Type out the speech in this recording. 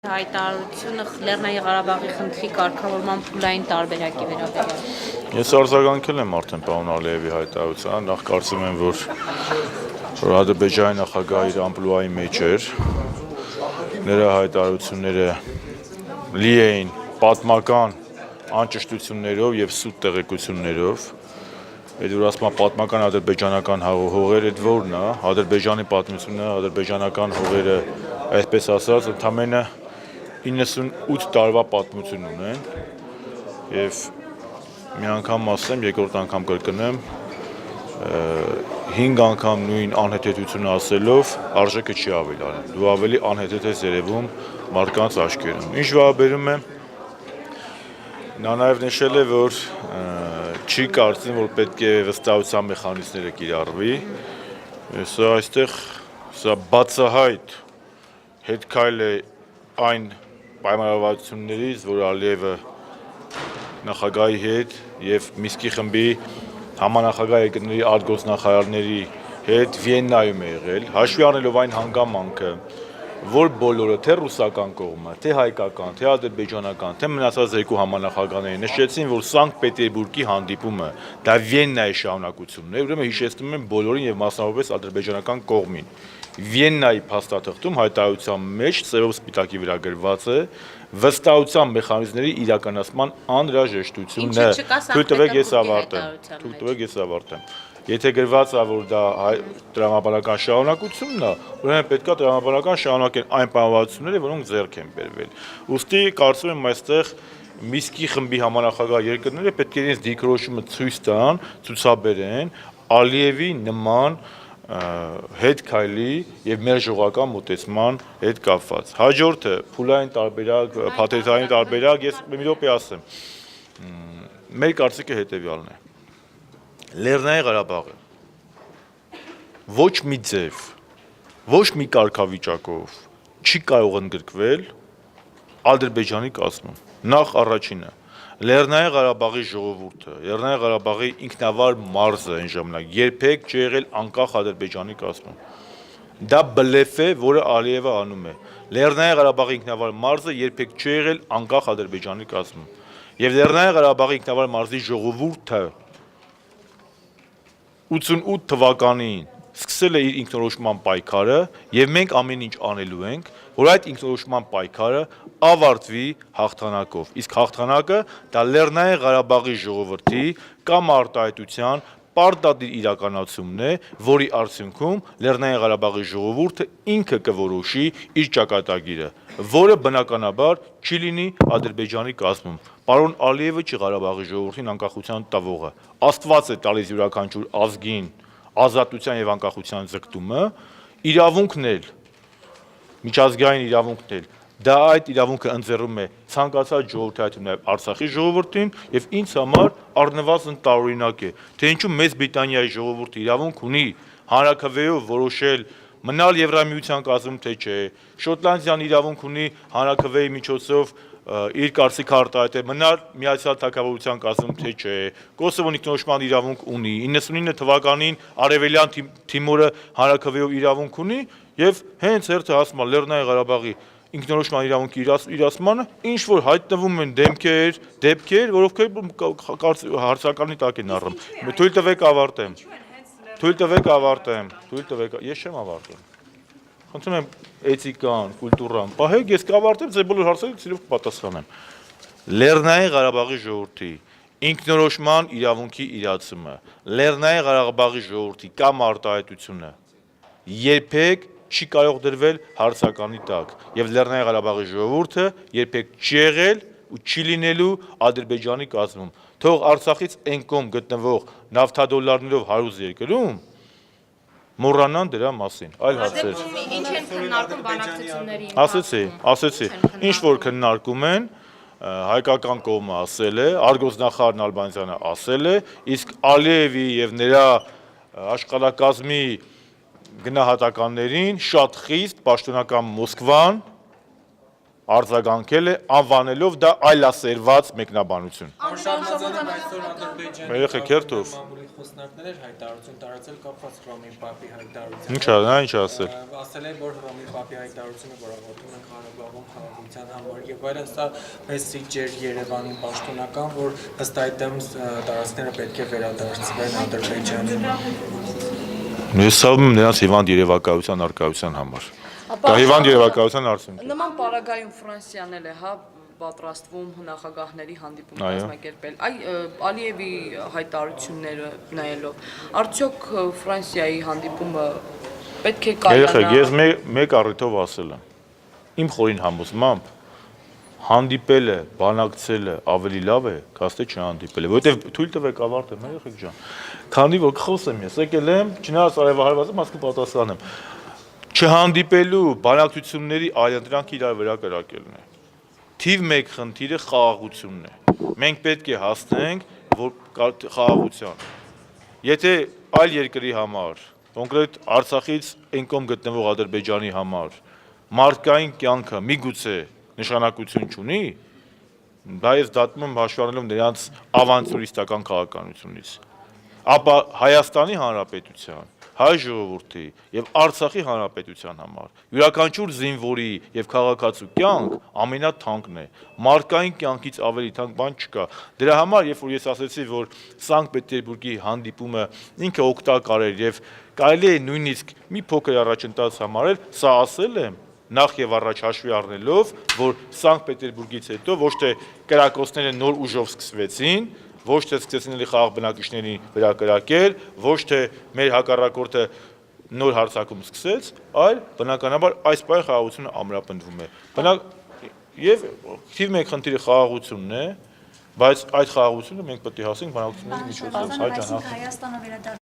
Հայտարարությունը Լեռնային Ղարաբաղի խնդրի կարգավորման փուլային տարբերակի վերաբերյալ։ Ես արձագանքել եմ արդեն պարոն Ալիևի հայտարարությանը, նախ կարծում եմ, որ Ադրբեջանի նախագահը իր ամպլուայի մեջ էր, նրա հայտարարությունները լի էին պատմական անճշտություններով եւ սուտ տեղեկություններով, այդ որ ասում պատմական ադրբեջանական հողեր, այդ որն է, Ադրբեջանի պատմությունը, ադրբեջանական հողերը, այսպես ասած, ընդամենը 98 տարվա պատմություն ունեն եւ մի անգամ ասեմ, երկրորդ անգամ կրկնեմ, 5 անգամ նույն անհեթեթությունը ասելով արժեքը չի ավելանում։ Դու ավելի անհեթեթ ես երևում մարդկանց աչքերում։ Ինչ վերաբերում է, նա նաեւ նշել է, որ չի կարծում, որ պետք է վստահության մեխանիզմները կիրառվի։ Սա այստեղ սա բացահայտ հետքայլ է այն պայմանավորվածություններից, որ Ալիևը նախագահի հետ եւ Միսկի խմբի համանախագահ երկրների արտգործնախարարների հետ Վիեննայում է եղել, հաշվի առնելով այն հանգամանքը, որ բոլորը թե ռուսական կողմը, թե հայկական, թե ադրբեջանական, թե մնացած երկու համանախագահները նշեցին, որ Սանկտ Պետերբուրգի հանդիպումը դա Վիեննայի շարունակությունն է, ուրեմն հիշեցնում եմ բոլորին եւ մասնավորապես ադրբեջանական կողմին։ Վիեննայի փաստաթղթում հայտարարության մեջ ծերով սպիտակի վրա գրված է վստահության մեխանիզմների իրականացման անհրաժեշտությունն է։ Թույլ տվեք ես ավարտեմ։ Եթե գրված է, որ դա տրամաբանական շարունակությունն է, ուրեմն պետք է տրամաբանական շարունակեն այն պայմանավորվածությունները, որոնք ձեռք են բերվել։ Ուստի կարծում եմ այստեղ Միսկի խմբի համանախագահ երկրները պետք է իրենց դիրքորոշումը ցույց տան, ցուցաբերեն Ալիևի նման հետ քայլի եւ մեր ժողովրդական մոտեցման հետ կապված։ Հաջորդը փուլային տարբերակ, փաթեթային տարբերակ, ես մի րոպե ասեմ։ Մեր կարծիքը հետեւյալն է։ Լեռնային Ղարաբաղը ոչ մի ձև, ոչ մի կարգավիճակով չի կարող ընդգրկվել Ադրբեջանի կազմում։ Նախ առաջինը Լեռնային Ղարաբաղի ժողովուրդը, Լեռնային Ղարաբաղի ինքնավար մարզը այն ժամանակ երբեք չի եղել անկախ Ադրբեջանի կազմում։ Դա բլեֆ է, որը Ալիևը անում է։ Լեռնային Ղարաբաղի ինքնավար մարզը երբեք չի եղել անկախ Ադրբեջանի կազմում։ Եվ Լեռնային Ղարաբաղի ինքնավար մարզի ժողովուրդը 88 թվականին սկսել է իր ինքնորոշման պայքարը եւ մենք ամեն ինչ անելու ենք, որ այդ ինքնորոշման պայքարը ավարտվի հաղթանակով։ Իսկ հաղթանակը դա Լեռնային Ղարաբաղի ժողովրդի կամ արտահայտության պարտադիր իրականացումն է, որի արդյունքում Լեռնային Ղարաբաղի ժողովուրդը ինքը կորոշի իր ճակատագիրը, որը բնականաբար չի լինի Ադրբեջանի կազմում։ Պարոն Ալիևը չի Ղարաբաղի ժողովրդին անկախության տվողը։ Աստված է տալիս յուրաքանչյուր ազգին ազատության եւ անկախության ձգտումը, իրավունքն էլ, միջազգային իրավունքն էլ, դա այդ իրավունքը ընձեռում է ցանկացած ժողովրդայություն նաեւ Արցախի ժողովրդին եւ ինձ համար առնվազն տարօրինակ է, թե ինչու Մեծ Բրիտանիայի ժողովուրդը իրավունք ունի հանրաքվեով որոշել մնալ Եվրամիության կազմում թե չէ, Շոտլանդիան իրավունք ունի հանրաքվեի միջոցով իր կարծիքը արտահայտել մնալ Միացյալ Թագավորության կազմում թե չէ, Կոսովոն ինքնորոշման իրավունք ունի, 99 թվականին Արևելյան Թիմորը հանրաքվեով իրավունք ունի եւ հենց հերթը հասնում է Լեռնային Ղարաբաղի ինքնորոշման իրավունքի իրացմանը, ինչ որ հայտնվում են դեպքեր, որովհետեւ հարցականի տակ են առնում։ Թույլ տվեք ավարտեմ, ես չեմ ավարտում։ Խնդրում եմ էթիկան, կուլտուրան, պահեք, ես կավարտեմ, ձեր բոլոր հարցերին ցիրով կպատասխանեմ։ Լեռնային Ղարաբաղի ժողովրդի ինքնորոշման իրավունքի իրացումը, Լեռնային Ղարաբաղի ժողովրդի կամ արտահայտությունը երբեք չի կարող դրվել հարցականի տակ, եւ Լեռնային Ղարաբաղի ժողովուրդը երբեք չի եղել ու չի լինելու Ադրբեջանի կազմում։ Թող Արցախից այն կողմ գտնվող նավթադոլարներով հարուստ երկրում մոռանան դրա մասին, այլ հարցեր։ Ինչ են քննարկում բանակցությունների։ Ասեցի, ինչ որ քննարկում են, հայկական կողմը ասել է, արտգործնախարար Նալբանդյանը ասել է, իսկ Ալիևի եւ նրա աշխարհակազմի գնահատականներին շատ խիստ պաշտոնական Մոսկվան արձագանքել է անվանելով դա այլասերված մեկնաբանություն։ Երեխեք երթով։ Խոսնակներ հայտարարություն տարածել կապված Ռոմի Պապի հայտարարության։ Ինչ ասել։ Ասել է, որ Ռոմի Պապի հայտարարությունը որակոթում են Ղարաբաղում խաղաղության համար եւ այլն, սա մեսիջ էր Երևանի պաշտոնական, որ ըստ այդմ տարածքները պետք է վերադարձվեն Ադրբեջանին։ Ես սաղում եմ նրանց հիվանդ երևակայության արկայության համար։ Դա հիվանդ երևակայության արդյունք է։ Նման պարագայում Ֆրանսիան էլ է, հա, պատրաստվում նախագահների հանդիպում կազմակերպել։ Ալիևի հայտարարությունները նայելով, արդյոք Ֆրանսիայի հանդիպումը պետք է կայանա։ Երեխեք, ես մեկ առիթով ասել եմ։ Իմ խորին համոզմամբ հանդիպելը, բանակցելը ավելի լավ է, քան թե չհանդիպելը, որովհետև թույլ տվեք ավարտեմ, երեխեք ջան։ Քանի որ խոսեմ ես, եկել եմ, չնայած արևահարվածը մասը պատասխանեմ։ Չհանդիպելու բանակցությունների այլընտրանքը իրար վրա կրակելն է։ Թիվ 1 խնդիրը խաղաղությունն է։ Մենք պետք է հասնենք խաղաղության։ Եթե այլ երկրի համար, կոնկրետ Արցախից այն կողմ գտնվող Ադրբեջանի համար մարդկային կյանքը միգուցե նշանակություն չունի, դա ես դատում եմ հաշվի առնելով նրանց ավանտյուրիստական քաղաքականությունից, ապա Հայաստանի Հանրապետության, հայ ժողովրդի եւ Արցախի Հանրապետության համար յուրաքանչյուր զինվորի եւ քաղաքացու կյանք ամենաթանկն է, մարդկային կյանքից ավելի թանկ բան չկա։ Դրա համար, երբ որ ես ասացի, որ Սանկտ Պետերբուրգի հանդիպումը ինքը օգտակար էր եւ կարելի է նույնիսկ մի փոքր առաջընթաց համարել, սա ասել եմ նախ եւ առաջ հաշվի առնելով, որ Սանկտ Պետերբուրգից հետո ոչ թե կրակոցները նոր ուժով սկսվեցին, ոչ թե սկսեցին խաղաղ բնակիչների վրա կրակել, ոչ թե մեր հակառակորդը նոր հարձակում սկսեց, այլ բնականաբար այս պահի խաղաղությունը ամրապնդվում է։ Եվ թիվ 1 խնդիրը խաղաղությունն է, բայց այդ խաղաղությունը մենք պետք է հասնենք բանակցությունների միջոցով։